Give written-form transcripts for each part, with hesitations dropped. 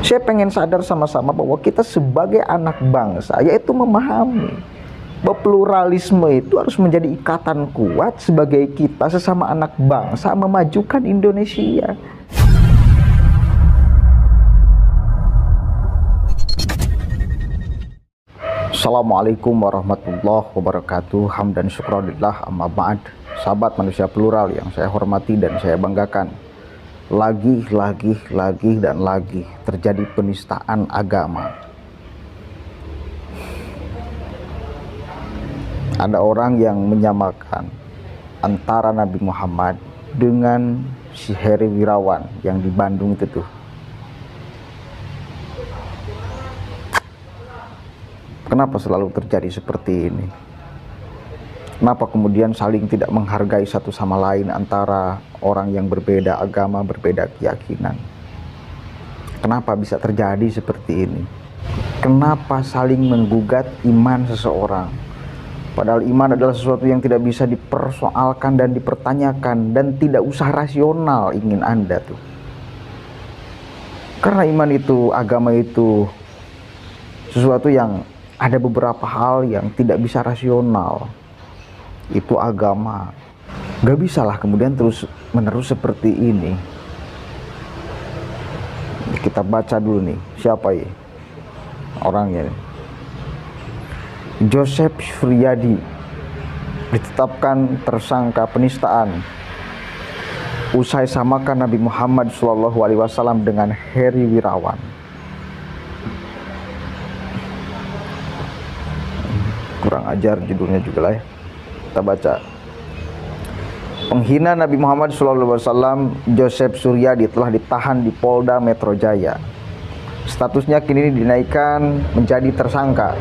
Saya pengen sadar sama-sama bahwa kita sebagai anak bangsa, yaitu memahami bahwa pluralisme itu harus menjadi ikatan kuat sebagai kita sesama anak bangsa memajukan Indonesia. Assalamualaikum warahmatullahi wabarakatuh. Hamdan syukronillah, amma ba'd. Sahabat manusia plural yang saya hormati dan saya banggakan, lagi terjadi penistaan agama. Ada orang yang menyamakan antara Nabi Muhammad dengan si Heri Wirawan yang di Bandung itu tuh. Kenapa selalu terjadi seperti ini? Kenapa kemudian saling tidak menghargai satu sama lain antara orang yang berbeda agama, berbeda keyakinan? Kenapa bisa terjadi seperti ini? Kenapa saling menggugat iman seseorang? Padahal iman adalah sesuatu yang tidak bisa dipersoalkan dan dipertanyakan, dan tidak usah rasional ingin Anda tuh. Karena iman itu, agama itu sesuatu yang ada beberapa hal yang tidak bisa rasional. Itu agama. Gak bisalah kemudian terus menerus seperti ini. Kita baca dulu nih, siapa ya orangnya? Joseph Suryadi ditetapkan tersangka penistaan usai samakan Nabi Muhammad SAW dengan Heri Wirawan. Kurang ajar judulnya juga lah ya. Kita baca. Penghina Nabi Muhammad SAW Joseph Suryadi telah ditahan di Polda Metro Jaya. Statusnya kini dinaikkan menjadi tersangka.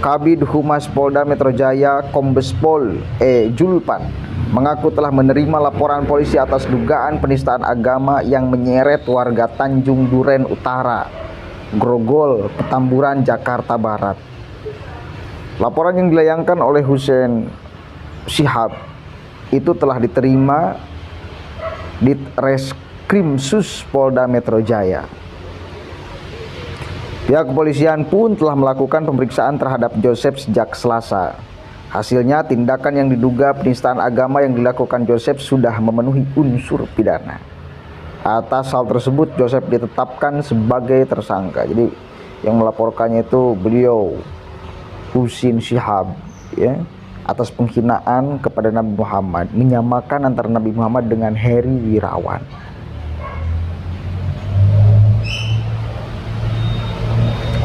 Kabid Humas Polda Metro Jaya Kombes Pol Julpan mengaku telah menerima laporan polisi atas dugaan penistaan agama yang menyeret warga Tanjung Duren Utara, Grogol, Petamburan, Jakarta Barat. Laporan yang dilayangkan oleh Hussein Shihab itu telah diterima di Reskrimsus Polda Metro Jaya. Pihak kepolisian pun telah melakukan pemeriksaan terhadap Joseph sejak Selasa. Hasilnya, tindakan yang diduga penistaan agama yang dilakukan Joseph sudah memenuhi unsur pidana. Atas hal tersebut, Joseph ditetapkan sebagai tersangka. Jadi yang melaporkannya itu beliau, Hussein Shihab, ya, atas penghinaan kepada Nabi Muhammad, menyamakan antara Nabi Muhammad dengan Heri Wirawan.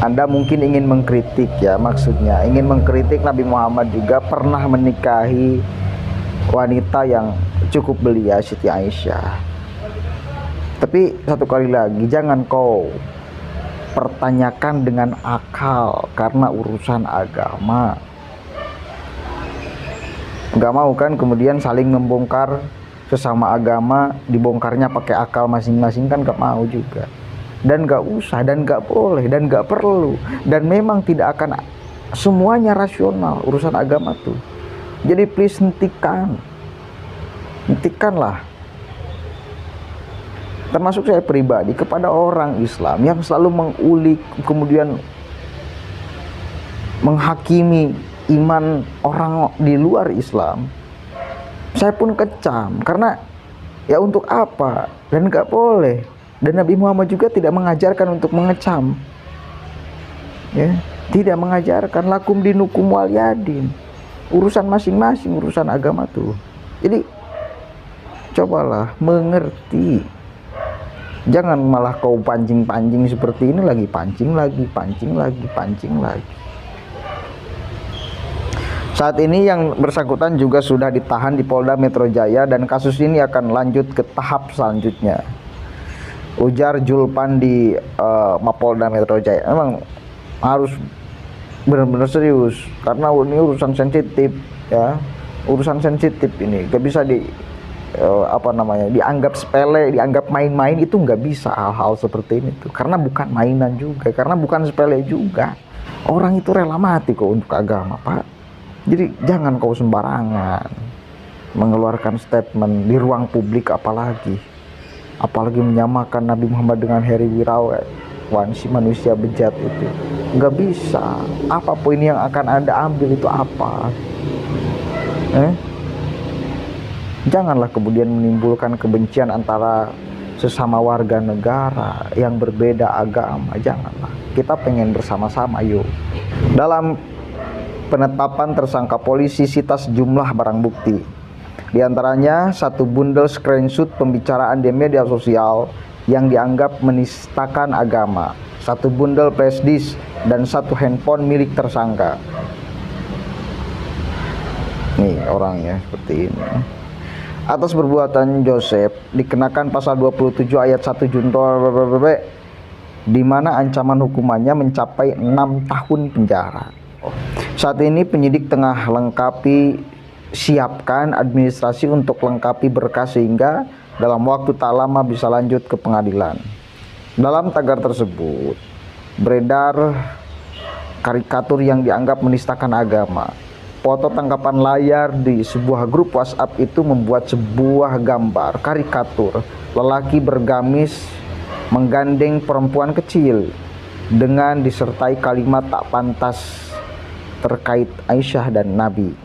Anda mungkin ingin mengkritik, ya, maksudnya ingin mengkritik Nabi Muhammad juga pernah menikahi wanita yang cukup belia, Siti Aisyah. Tapi satu kali lagi, jangan kau pertanyakan dengan akal karena urusan agama. Gak mau kan kemudian saling membongkar sesama agama, dibongkarnya pakai akal masing-masing, kan gak mau juga. Dan gak usah, dan gak boleh, dan gak perlu. Dan memang tidak akan semuanya rasional urusan agama tuh. Jadi please hentikanlah. Termasuk saya pribadi kepada orang Islam yang selalu mengulik, kemudian menghakimi iman orang di luar Islam. Saya pun kecam, karena ya untuk apa? Dan gak boleh. Dan Nabi Muhammad juga tidak mengajarkan untuk mengecam, ya, tidak mengajarkan. Lakum dinukum waliyadin, urusan masing-masing, urusan agama tuh. Jadi cobalah mengerti. Jangan malah kau pancing-pancing seperti ini, lagi pancing lagi. Saat ini yang bersangkutan juga sudah ditahan di Polda Metro Jaya dan kasus ini akan lanjut ke tahap selanjutnya, ujar Julpan di Mapolda Metro Jaya. Memang harus benar-benar serius karena ini urusan sensitif, ya, urusan sensitif ini gak bisa dianggap sepele, dianggap main-main. Itu nggak bisa hal-hal seperti ini tuh, karena bukan mainan juga, karena bukan sepele juga. Orang itu rela mati kok untuk agama, Pak. Jadi jangan kau sembarangan mengeluarkan statement di ruang publik, apalagi menyamakan Nabi Muhammad dengan Heri Wirawan. kelakuan si manusia bejat itu. Nggak bisa. Apa poin yang akan Anda ambil itu apa? Janganlah kemudian menimbulkan kebencian antara sesama warga negara yang berbeda agama. Janganlah. Kita pengen bersama-sama, yuk. Dalam penetapan tersangka, polisi sita sejumlah barang bukti. Di antaranya 1 bundel screenshot pembicaraan di media sosial yang dianggap menistakan agama, 1 bundel flash disk, dan 1 handphone milik tersangka. Nih orangnya seperti ini. Atas perbuatan Joseph dikenakan pasal 27 ayat 1 junto di mana ancaman hukumannya mencapai 6 tahun penjara. Saat ini penyidik tengah siapkan administrasi untuk lengkapi berkas sehingga dalam waktu tak lama bisa lanjut ke pengadilan. Dalam tagar tersebut beredar karikatur yang dianggap menistakan agama. Foto tangkapan layar di sebuah grup WhatsApp itu membuat sebuah gambar karikatur lelaki bergamis menggandeng perempuan kecil dengan disertai kalimat tak pantas terkait Aisyah dan Nabi.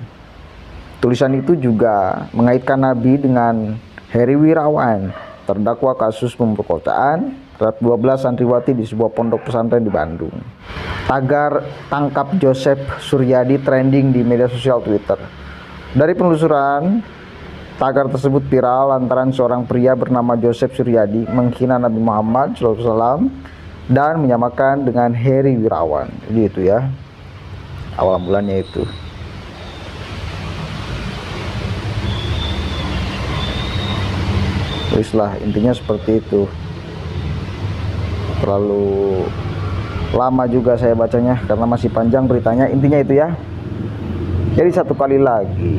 Tulisan itu juga mengaitkan Nabi dengan Heri Wirawan, terdakwa kasus pemerkosaan terhadap 12 santriwati di sebuah pondok pesantren di Bandung. Tagar tangkap Joseph Suryadi trending di media sosial Twitter. Dari penelusuran, tagar tersebut viral lantaran seorang pria bernama Joseph Suryadi menghina Nabi Muhammad SAW dan menyamakan dengan Heri Wirawan. Jadi itu ya, awal bulannya itu. Teruslah, intinya seperti itu. Terlalu lama juga saya bacanya karena masih panjang beritanya. Intinya itu ya. Jadi satu kali lagi,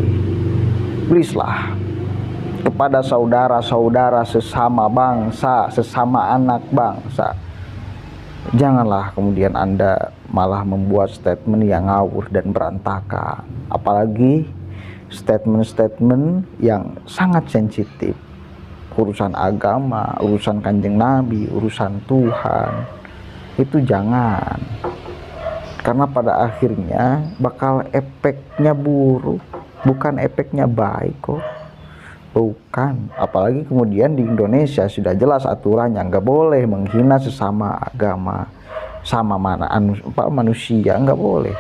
please lah, kepada saudara-saudara sesama bangsa, sesama anak bangsa, janganlah kemudian Anda malah membuat statement yang ngawur dan berantakan. Apalagi statement-statement yang sangat sensitif. Urusan agama, urusan Kanjeng Nabi, urusan Tuhan, itu jangan. Karena pada akhirnya bakal efeknya buruk, bukan efeknya baik kok. Bukan. Apalagi kemudian di Indonesia sudah jelas aturannya, nggak boleh menghina sesama agama, sama manusia, nggak boleh.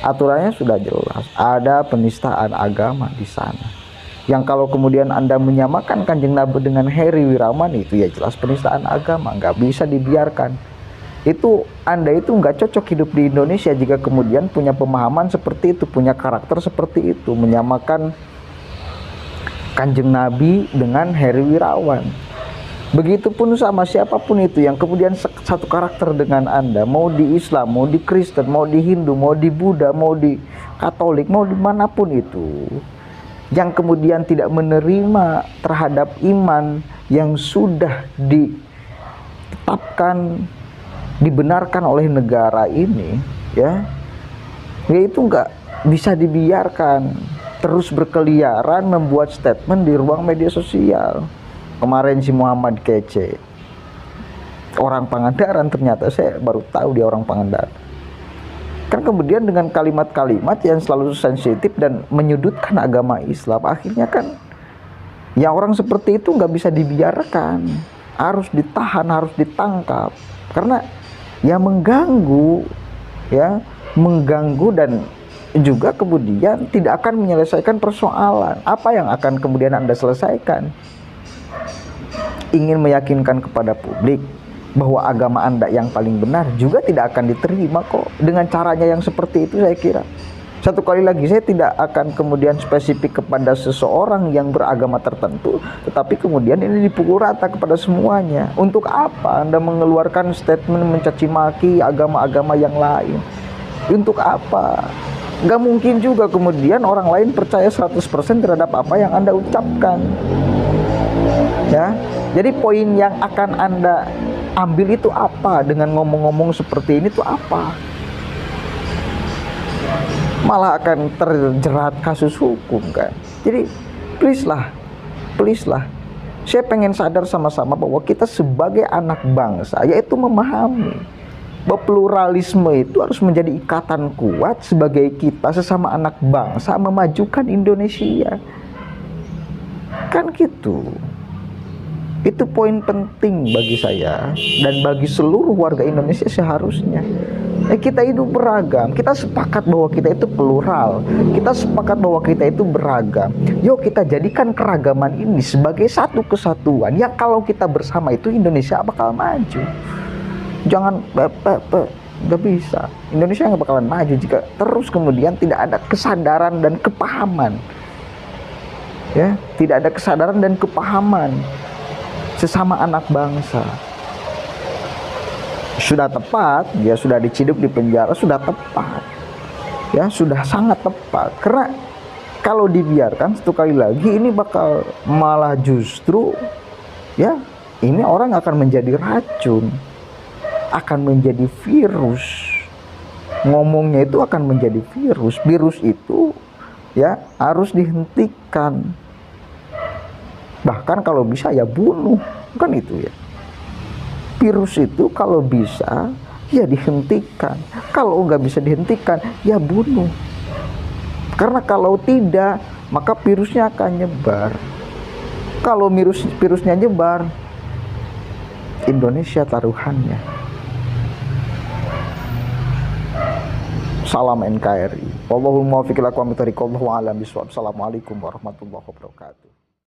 Aturannya sudah jelas, ada penistaan agama di sana. Yang kalau kemudian Anda menyamakan Kanjeng Nabi dengan Heri Wirawan, itu ya jelas penistaan agama, nggak bisa dibiarkan. Itu Anda itu nggak cocok hidup di Indonesia jika kemudian punya pemahaman seperti itu, punya karakter seperti itu, menyamakan Kanjeng Nabi dengan Heri Wirawan. Begitupun sama siapapun itu yang kemudian satu karakter dengan Anda, mau di Islam, mau di Kristen, mau di Hindu, mau di Buddha, mau di Katolik, mau dimanapun itu, yang kemudian tidak menerima terhadap iman yang sudah ditetapkan, dibenarkan oleh negara ini, ya itu nggak bisa dibiarkan terus berkeliaran membuat statement di ruang media sosial. Kemarin si Muhammad Kece, orang Pangandaran, ternyata saya baru tahu dia orang Pangandaran. Kan kemudian dengan kalimat-kalimat yang selalu sensitif dan menyudutkan agama Islam, akhirnya kan ya orang seperti itu nggak bisa dibiarkan, harus ditahan, harus ditangkap, karena ya mengganggu dan juga kemudian tidak akan menyelesaikan persoalan. Apa yang akan kemudian Anda selesaikan? Ingin meyakinkan kepada publik bahwa agama Anda yang paling benar juga tidak akan diterima kok dengan caranya yang seperti itu. Saya kira satu kali lagi, saya tidak akan kemudian spesifik kepada seseorang yang beragama tertentu, tetapi kemudian ini dipukul rata kepada semuanya. Untuk apa Anda mengeluarkan statement mencaci maki agama-agama yang lain? Untuk apa? Nggak mungkin juga kemudian orang lain percaya 100% terhadap apa yang Anda ucapkan, ya. Jadi poin yang akan Anda ambil itu apa dengan ngomong-ngomong seperti ini tuh apa? Malah akan terjerat kasus hukum kan. Jadi please lah, Saya pengen sadar sama-sama bahwa kita sebagai anak bangsa, yaitu memahami bahwa pluralisme itu harus menjadi ikatan kuat sebagai kita sesama anak bangsa memajukan Indonesia. Kan gitu. Itu poin penting bagi saya dan bagi seluruh warga Indonesia seharusnya. Kita hidup beragam, kita sepakat bahwa kita itu plural, kita sepakat bahwa kita itu beragam. Yuk kita jadikan keragaman ini sebagai satu kesatuan yang kalau kita bersama itu Indonesia bakal maju. Jangan nggak bisa. Indonesia nggak bakalan maju jika terus kemudian tidak ada kesadaran dan kepahaman. Ya, tidak ada kesadaran dan kepahaman sesama anak bangsa. Sudah tepat, dia sudah diciduk di penjara, sudah tepat. Ya, sudah sangat tepat. Karena kalau dibiarkan satu kali lagi ini bakal malah justru ya, ini orang akan menjadi racun, akan menjadi virus. Ngomongnya itu akan menjadi virus. Virus itu ya harus dihentikan. Bahkan kalau bisa ya bunuh, kan itu ya. Virus itu kalau bisa ya dihentikan. Kalau nggak bisa dihentikan ya bunuh. Karena kalau tidak maka virusnya akan nyebar. Kalau virusnya nyebar, Indonesia taruhannya. Salam NKRI. Wallahul muwaffiq ila aqwamit thoriq. Wallahu a'lam bishawab. Assalamualaikum warahmatullahi wabarakatuh.